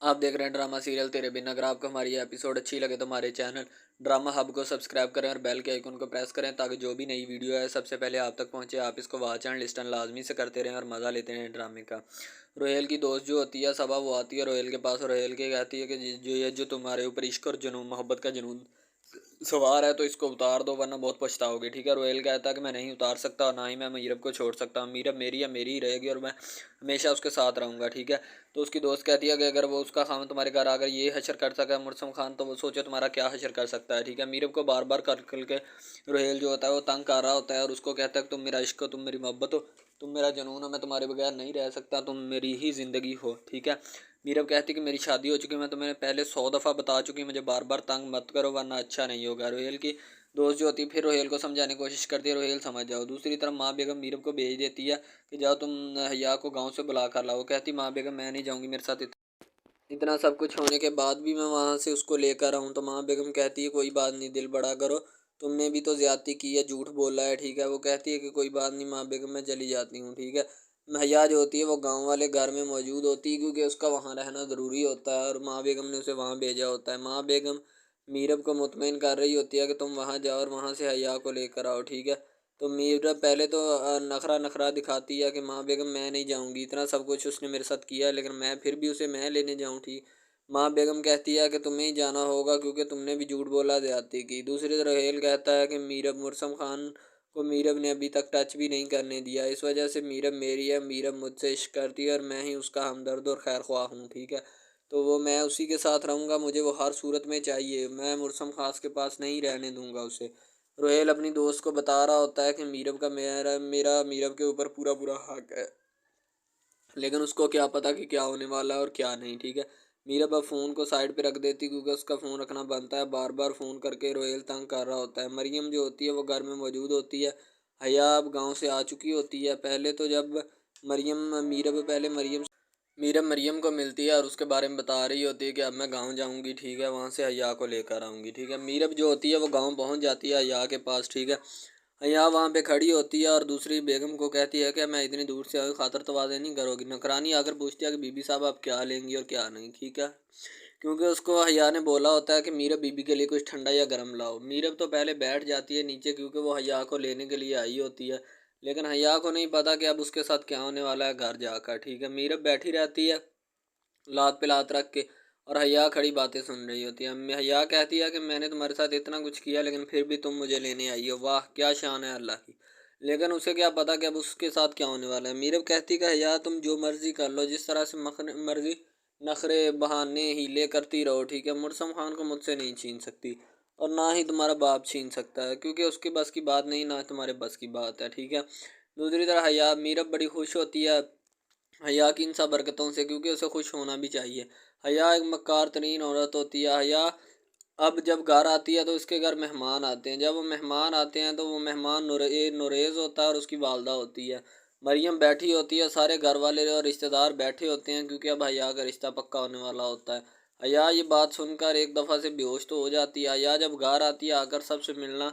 आप देख रहे हैं ड्रामा सीरियल तेरे बिन। अगर आपको हमारी ये एपिसोड अच्छी लगे तो हमारे चैनल ड्रामा हब को सब्सक्राइब करें और बेल के आइकन को प्रेस करें ताकि जो भी नई वीडियो है सबसे पहले आप तक पहुंचे। आप इसको वॉच एंड लिस्टन लाजमी से करते रहें और मज़ा लेते रहें ड्रामे का। रोहेल की दोस्त जो होती है सबा, वो आती है रोहेल के पास। रोहेल के कहती है कि जो तुम्हारे ऊपर इश्क और जुनून मोहब्बत का जुनून सवार है तो इसको उतार दो वरना बहुत पछताओगे। ठीक है, रोहेल कहता है कि मैं नहीं उतार सकता और ना ही मैं मीरब को छोड़ सकता हूँ। मीरब मेरी है, मेरी ही रहेगी और मैं हमेशा उसके साथ रहूँगा। ठीक है, तो उसकी दोस्त कहती है कि अगर वो उसका खामन तुम्हारे घर आकर ये हशर कर सका है मुर्सम खान, तो वो सोचे तुम्हारा क्या हशर कर सकता है। ठीक है, मीरब को बार बार कर के रोहेल जो होता है वो तंग कर रहा होता है और उसको कहता है कि तुम मेरा इश्क हो, तुम मेरी मोहब्बत हो, तुम मेरा जुनून हो, मैं तुम्हारे बगैर नहीं रह सकता, तुम मेरी ही ज़िंदगी हो। ठीक है, मीरब कहती कि मेरी शादी हो चुकी है, मैं तुम्हें पहले 100 दफ़ा बता चुकी, मुझे बार बार तंग मत करो वरना अच्छा नहीं होगा। रोहेल की दोस्त जो होती है फिर रोहेल को समझाने की कोशिश करती है, रोहेल समझ जाओ। दूसरी तरफ माँ बेगम मीरब को भेज देती है कि जाओ तुम हया को गांव से बुला कर लाओ। कहती माँ बेगम मैं नहीं जाऊँगी, मेरे साथ इतना सब कुछ होने के बाद भी मैं वहाँ से उसको लेकर आऊँ। तो माँ बेगम कहती है कोई बात नहीं, दिल बड़ा करो, तुमने भी तो ज़्यादती की है, झूठ बोला है। ठीक है, वो कहती है कि कोई बात नहीं माँ बेगम, मैं चली जाती हूँ। ठीक है, हया जो होती है वो गांव वाले घर में मौजूद होती है क्योंकि उसका वहाँ रहना ज़रूरी होता है और माँ बेगम ने उसे वहाँ भेजा होता है। माँ बेगम मीरब को मुतमईन कर रही होती है कि तुम वहाँ जाओ और वहाँ से हया को लेकर आओ। ठीक है, तो मीरब पहले तो नखरा नखरा दिखाती है कि माँ बेगम मैं नहीं जाऊँगी, इतना सब कुछ उसने मेरे साथ किया लेकिन मैं फिर भी उसे मैं लेने जाऊँ। ठीक, माँ बेगम कहती है कि तुम्हें ही जाना होगा क्योंकि तुमने भी झूठ बोला ज़्यादती की। दूसरी तरफ हेल कहता है कि मीरब मुर्सम खान को मीरब ने अभी तक टच भी नहीं करने दिया, इस वजह से मीरब मेरी है, मीरब मुझसे इश्क करती है और मैं ही उसका हमदर्द और खैर ख्वाह हूँ। ठीक है, तो वो मैं उसी के साथ रहूँगा, मुझे वो हर सूरत में चाहिए, मैं मुर्सम खास के पास नहीं रहने दूँगा उसे। रोहेल अपनी दोस्त को बता रहा होता है कि मीरब का मेरा मेरा मीरब के ऊपर पूरा पूरा हक है, लेकिन उसको क्या पता कि क्या होने वाला है और क्या नहीं। ठीक है, मीरब अब फ़ोन को साइड पे रख देती क्योंकि उसका फ़ोन रखना बनता है, बार बार फ़ोन करके रोहेल तंग कर रहा होता है। मरियम जो होती है वो घर में मौजूद होती है। हया अब गाँव से आ चुकी होती है। पहले तो जब मरियम मीरब पहले मरियम को मिलती है और उसके बारे में बता रही होती है कि अब मैं गाँव जाऊँगी। ठीक है, वहाँ से हया को लेकर आऊँगी। ठीक है, मीरब जो होती है वो गाँव पहुँच जाती है हया के पास। ठीक है, यहाँ वहाँ पे खड़ी होती है और दूसरी बेगम को कहती है कि मैं इतनी दूर से आई, खातर तवाज़े नहीं करोगी। नौकरानी आकर पूछती है कि बीबी साहब आप क्या लेंगी और क्या नहीं। ठीक है, क्योंकि उसको हया ने बोला होता है कि मीरब बीबी के लिए कुछ ठंडा या गर्म लाओ। मीरब तो पहले बैठ जाती है नीचे क्योंकि वो हया को लेने के लिए आई होती है, लेकिन हया को नहीं पता कि अब उसके साथ क्या होने वाला है घर जाकर। ठीक है, मीरब बैठी रहती है लात पे लात रख के और हया खड़ी बातें सुन रही होती है। हया कहती है कि मैंने तुम्हारे साथ इतना कुछ किया लेकिन फिर भी तुम मुझे लेने आई हो, वाह क्या शान है अल्लाह की। लेकिन उसे क्या पता कि अब उसके साथ क्या होने वाला है। मीरब कहती है कि हया तुम जो मर्जी कर लो, जिस तरह से मर्जी नखरे बहाने हीले करती रहो। ठीक है, मुर्सम खान को मुझसे नहीं छीन सकती और ना ही तुम्हारा बाप छीन सकता है क्योंकि उसके बस की बात नहीं, ना तुम्हारे बस की बात है। ठीक है, दूसरी तरह हया मीरब बड़ी खुश होती है हया की इन सब हरकतों से क्योंकि उसे खुश होना भी चाहिए। हया एक मक्कार तरीन औरत होती है। हया अब जब घर आती है तो उसके घर मेहमान आते हैं, जब वो मेहमान आते हैं तो वो मेहमान नुरेज़ होता है और उसकी वालदा होती है। मरियम बैठी होती है, सारे घर वाले और रिश्तेदार बैठे होते हैं क्योंकि अब हया का रिश्ता पक्का होने वाला होता है। हया ये बात सुनकर एक दफ़ा से बेहोश तो हो जाती है। हया जब घर आती है आकर सबसे मिलना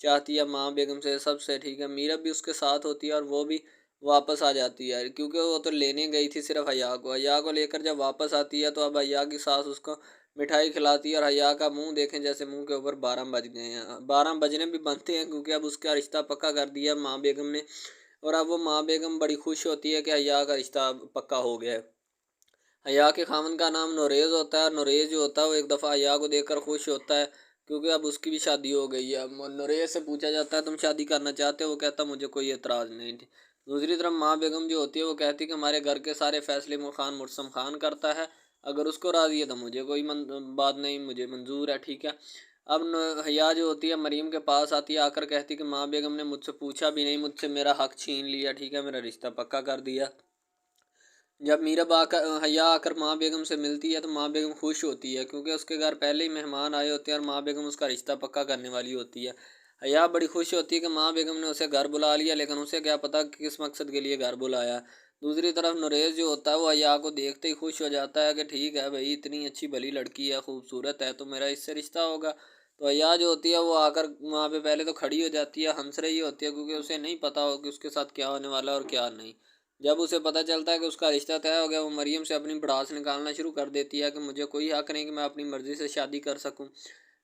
चाहती है, माँ बेगम से, सबसे। ठीक है, मीरब भी उसके साथ होती है और वो भी वापस आ जाती है क्योंकि वो तो लेने गई थी सिर्फ हया को लेकर जब वापस आती है तो अब हया की सास उसको मिठाई खिलाती है और हया का मुंह देखें जैसे मुंह के ऊपर 12 बज गए हैं। 12 बजने भी बनते हैं क्योंकि अब उसका रिश्ता पक्का कर दिया माँ बेगम ने और अब वो माँ बेगम बड़ी खुश होती है कि हया का रिश्ता पक्का हो गया है। हया के खामन का नाम नोरेज़ होता है। नोरेज़ जो होता है वो एक दफ़ा हया को देखकर खुश होता है क्योंकि अब उसकी भी शादी हो गई है। अब नोरेज़ से पूछा जाता है तुम शादी करना चाहते हो, वो कहता मुझे कोई एतराज़ नहीं। दूसरी तरफ माँ बेगम जो होती है वो कहती है कि हमारे घर के सारे फैसले खान मुर्सम खान करता है, अगर उसको राज़ी है तो मुझे कोई बात नहीं, मुझे मंजूर है। ठीक है, अब हया जो होती है मरीम के पास आती है, आकर कहती है कि माँ बेगम ने मुझसे पूछा भी नहीं, मुझसे मेरा हक छीन लिया। ठीक है, मेरा रिश्ता पक्का कर दिया। जब मीरब आकर हया आकर माँ बेगम से मिलती है तो माँ बेगम खुश होती है क्योंकि उसके घर पहले ही मेहमान आए होते हैं और माँ बेगम उसका रिश्ता पक्का करने वाली होती है। हया बड़ी खुश होती है कि माँ बेगम ने उसे घर बुला लिया, लेकिन उसे क्या पता कि किस मकसद के लिए घर बुलाया। दूसरी तरफ नरेश जो होता है वो हया को देखते ही खुश हो जाता है कि ठीक है भाई, इतनी अच्छी भली लड़की है, खूबसूरत है, तो मेरा इससे रिश्ता होगा। तो हया जो होती है वो आकर वहाँ पे पहले तो खड़ी हो जाती है, हंस रही होती है क्योंकि उसे नहीं पता हो कि उसके साथ क्या होने वाला है और क्या नहीं। जब उसे पता चलता है कि उसका रिश्ता तय हो गया, वो मरियम से अपनी भड़ास निकालना शुरू कर देती है कि मुझे कोई हक नहीं कि मैं अपनी मर्ज़ी से शादी कर सकूं।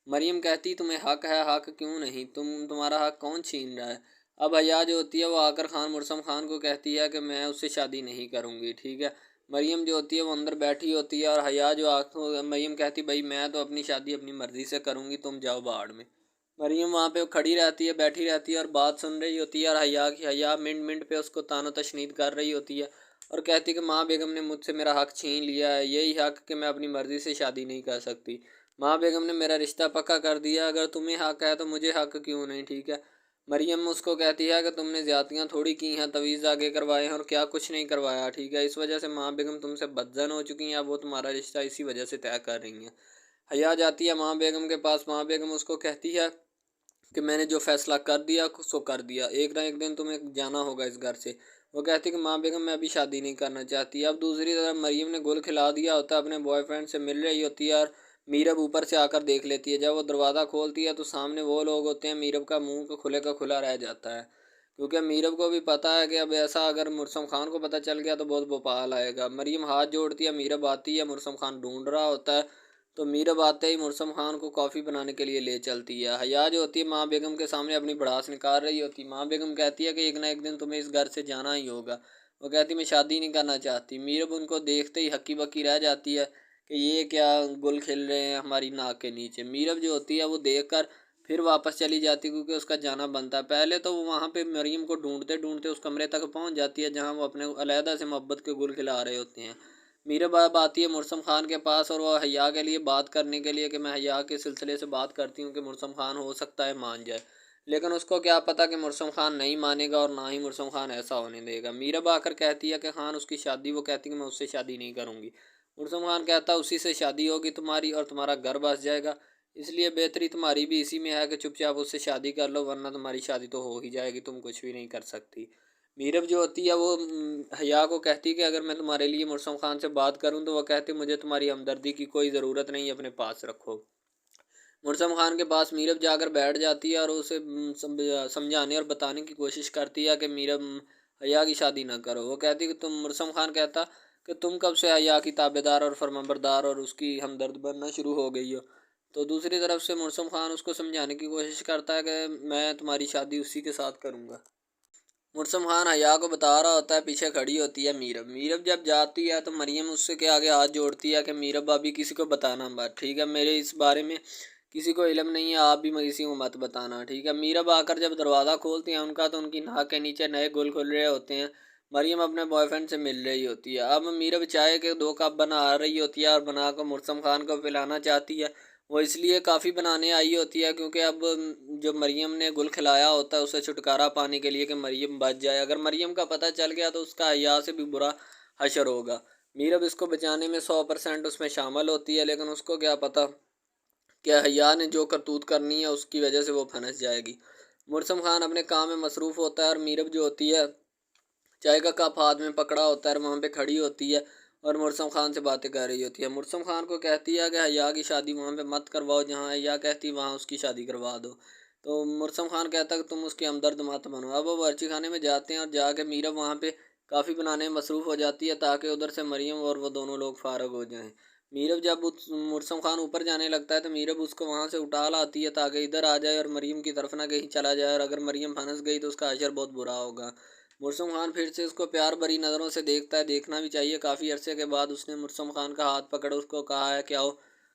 मरियम कहती, तुम्हें हक है, हक क्यों नहीं, तुम्हारा हक कौन छीन रहा है। अब हया जो होती है वो आकर खान मुर्सम खान को कहती है कि मैं उससे शादी नहीं करूँगी, ठीक है। मरियम जो होती है वो अंदर बैठी होती है और हया जो आँखों मरियम कहती, भाई मैं तो अपनी शादी अपनी मर्ज़ी से करूँगी, तुम जाओ बाहर में। मरियम वहाँ पे खड़ी रहती है, बैठी रहती है और बात सुन रही होती है और हया मिनट मिनट पे उसको तानो तशनीद कर रही होती है और कहती है कि माँ बेगम ने मुझसे मेरा हक छीन लिया है, यही हक कि मैं अपनी मर्ज़ी से शादी नहीं कर सकती। माँ बेगम ने मेरा रिश्ता पक्का कर दिया, अगर तुम्हें हक है तो मुझे हक क्यों नहीं, ठीक है। मरियम उसको कहती है कि तुमने ज़्यादतियाँ थोड़ी की हैं, तवीज़ आगे करवाए हैं और क्या कुछ नहीं करवाया, ठीक है। इस वजह से माँ बेगम तुमसे बदज़न हो चुकी हैं, अब वो तुम्हारा रिश्ता इसी वजह से तय कर रही हैं। हया जाती है माँ बेगम के पास, माँ बेगम उसको कहती है कि मैंने जो फ़ैसला कर दिया सो कर दिया, एक ना एक दिन तुम्हें जाना होगा इस घर से। वो कहती कि माँ बेगम मैं अभी शादी नहीं करना चाहती। अब दूसरी तरफ मरियम ने गुल खिला दिया होता है, अपने बॉयफ्रेंड से मिल रही होती है और मीरब ऊपर से आकर देख लेती है। जब वो दरवाज़ा खोलती है तो सामने वो लोग होते हैं, मीरब का मुँह तो खुले का खुला रह जाता है। क्योंकि मीरब को भी पता है कि अब ऐसा अगर मुर्सम खान को पता चल गया तो बहुत भोपाल आएगा। मरियम हाथ जोड़ती है, मीरब आती है, मुर्सम खान ढूँढ रहा होता है। तो मीरब आते ही मुर्सम खान को कॉफ़ी बनाने के लिए ले चलती है। हया जो होती है माँ बेगम के सामने अपनी भड़ास निकाल रही होती है। माँ बेगम कहती है कि एक ना एक दिन तुम्हें इस घर से जाना ही होगा। वो कहती मैं शादी नहीं करना चाहती। मीरब उनको देखते ही हक्की बक्की रह जाती है कि ये क्या गुल खिल रहे हैं हमारी नाक के नीचे। मीरब जो होती है वो देख कर फिर वापस चली जाती है क्योंकि उसका जाना बनता है। पहले तो वो वहाँ पे मरियम को ढूंढते ढूंढते उस कमरे तक पहुँच जाती है जहाँ वो अपने अलहदा से मोहब्बत के गुल खिला रहे होते हैं। मीरा अब आती है मुर्सम खान के पास और वह हया के लिए बात करने के लिए कि मैं हया के सिलसिले से बात करती हूँ कि मुर्सम खान हो सकता है मान जाए। लेकिन उसको क्या पता कि मुर्सम खान नहीं मानेगा और ना ही मुर्सम खान ऐसा होने देगा। मीरब आकर कहती है कि खान उसकी शादी, वो कहती है कि मैं उससे शादी नहीं करूँगी। मुर्सम खान कहता है उसी से शादी होगी तुम्हारी और तुम्हारा घर बस जाएगा, इसलिए बेहतरी तुम्हारी भी इसी में है कि चुपचाप उससे शादी कर लो, वरना तुम्हारी शादी तो हो ही जाएगी, तुम कुछ भी नहीं कर सकती। मीरब जो होती है वो हया को कहती है कि अगर मैं तुम्हारे लिए मुर्सम खान से बात करूं तो वह कहती मुझे तुम्हारी हमदर्दी की कोई ज़रूरत नहीं, अपने पास रखो। मुर्सम खान के पास मीरब जाकर बैठ जाती है और उसे समझाने और बताने की कोशिश करती है कि मीरब हया की शादी ना करो। वो कहती कि तुम मुर्सम खान कहता कि तुम कब से हया की ताबेदार और फरमाबरदार और उसकी हमदर्द बनना शुरू हो गई हो। तो दूसरी तरफ से मुर्सम खान उसको समझाने की कोशिश करता है कि मैं तुम्हारी शादी उसी के साथ करूँगा। मुर्सम खान हया को बता रहा होता है, पीछे खड़ी होती है मीरब। मीरब जब जाती है तो मरियम उससे के आगे हाथ जोड़ती है कि मीरब अभी किसी को बताना मत, ठीक है, मेरे इस बारे में किसी को इल्म नहीं है, आप भी किसी को मत बताना, ठीक है। मीरब आकर जब दरवाज़ा खोलती हैं उनका तो उनकी नाक के नीचे नए गुल खुल रहे होते हैं। मरियम अपने बॉयफ्रेंड से मिल रही होती है। अब मीरब चाय के 2 कप बना रही होती है और बनाकर मुर्सम खान को पिलाना चाहती है। वो इसलिए काफ़ी बनाने आई होती है क्योंकि अब जो मरियम ने गुल खिलाया होता है उसे छुटकारा पाने के लिए कि मरियम बच जाए। अगर मरियम का पता चल गया तो उसका हया से भी बुरा हशर होगा। मीरब इसको बचाने में 100% उसमें शामिल होती है, लेकिन उसको क्या पता कि हया ने जो करतूत करनी है उसकी वजह से वो फंस जाएगी। मुर्सम खान अपने काम में मसरूफ़ होता है और मीरब जो होती है चाय का कप हाथ में पकड़ा होता है और वहाँ पे खड़ी होती है और मुर्सम खान से बातें कर रही होती है। मुर्सम खान को कहती है कि हया की शादी वहाँ पे मत करवाओ, जहाँ हया कहती है वहाँ उसकी शादी करवा दो। तो मुर्सम खान कहता है कि तुम उसके हमदर्द मत बनो। अब वो बावर्ची खाने में जाते हैं और जाके मीरब वहाँ पे काफ़ी बनाने में मसरूफ़ हो जाती है ताकि उधर से मरियम और वो दोनों लोग फ़ारग हो जाएँ। मीरब जब उस मुर्सम खान ऊपर जाने लगता है तो मीरब उसको वहाँ से उठा लाती है ताकि इधर आ जाए और मरियम की तरफ ना कहीं चला जाए, और अगर मरियम फंस गई तो उसका अशर बहुत बुरा होगा। मुर्सम खान फिर से उसको प्यार भरी नज़रों से देखता है, देखना भी चाहिए। काफ़ी अरसे के बाद उसने मुर्सम खान का हाथ पकड़ उसको कहा है कि आओ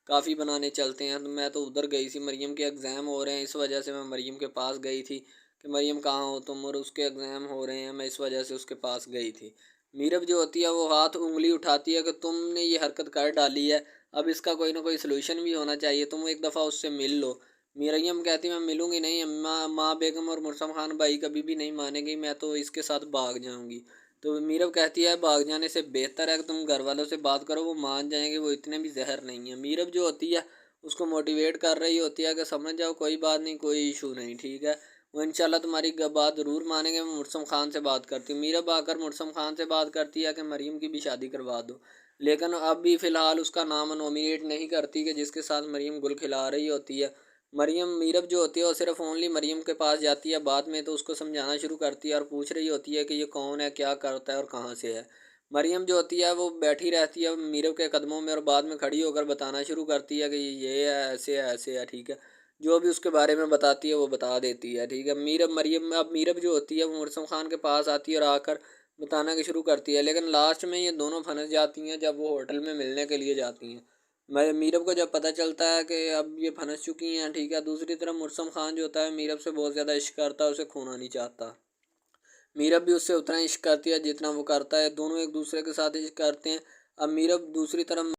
काफ़ी बनाने चलते हैं। तो मैं तो उधर गई थी, मरियम के एग्ज़ाम हो रहे हैं, इस वजह से मैं मरियम के पास गई थी कि मरियम कहाँ हो तुम, और उसके एग्ज़ाम हो रहे हैं, मैं इस वजह से उसके पास गई थी। मीरब जो होती है वो हाथ उंगली उठाती है कि तुमने ये हरकत कर डाली है, अब इसका कोई ना कोई सलूशन भी होना चाहिए, तुम एक दफ़ा उससे मिल लो। मरियम कहती मैं मिलूँगी नहीं, माँ बेगम और मुर्सम खान भाई कभी भी नहीं मानेंगे, मैं तो इसके साथ भाग जाऊँगी। तो मीरब कहती है भाग जाने से बेहतर है कि तुम घर वालों से बात करो, वो मान जाएंगे, वो इतने भी जहर नहीं है। मीरब जो होती है उसको मोटिवेट कर रही होती है कि समझ जाओ कोई बात नहीं, कोई इशू नहीं, ठीक है, वो इंशाल्लाह तुम्हारी बात ज़रूर मानेंगे। मैं मुर्सम खान से बात करती हूँ। मीरब आकर मुर्सम खान से बात करती है कि मरियम की भी शादी करवा दो, लेकिन अब भी फ़िलहाल उसका नाम नॉमिनेट नहीं करती कि जिसके साथ मरियम गुल खिला रही होती है। मरियम मीरब जो होती है वो सिर्फ ओनली मरियम के पास जाती है, बाद में तो उसको समझाना शुरू करती है और पूछ रही होती है कि ये कौन है, क्या करता है और कहाँ से है। मरियम जो होती है वो बैठी रहती है मीरब के कदमों में और बाद में खड़ी होकर बताना शुरू करती है कि ये है ऐसे है, ठीक है। जो भी उसके बारे में बताती है वो बता देती है, ठीक है। मीरब जो होती है वो मुर्सम खान के पास आती है और आकर बताना की शुरू करती है, लेकिन लास्ट में ये दोनों फंस जाती हैं जब वो होटल में मिलने के लिए जाती हैं। मैं मीरब को जब पता चलता है कि अब ये फंस चुकी हैं, ठीक है। दूसरी तरफ मुर्सम खान जो होता है मीरब से बहुत ज़्यादा इश्क करता है, उसे खोना नहीं चाहता। मीरब भी उससे उतना इश्क करती है जितना वो करता है, दोनों एक दूसरे के साथ इश्क करते हैं। अब मीरब दूसरी तरफ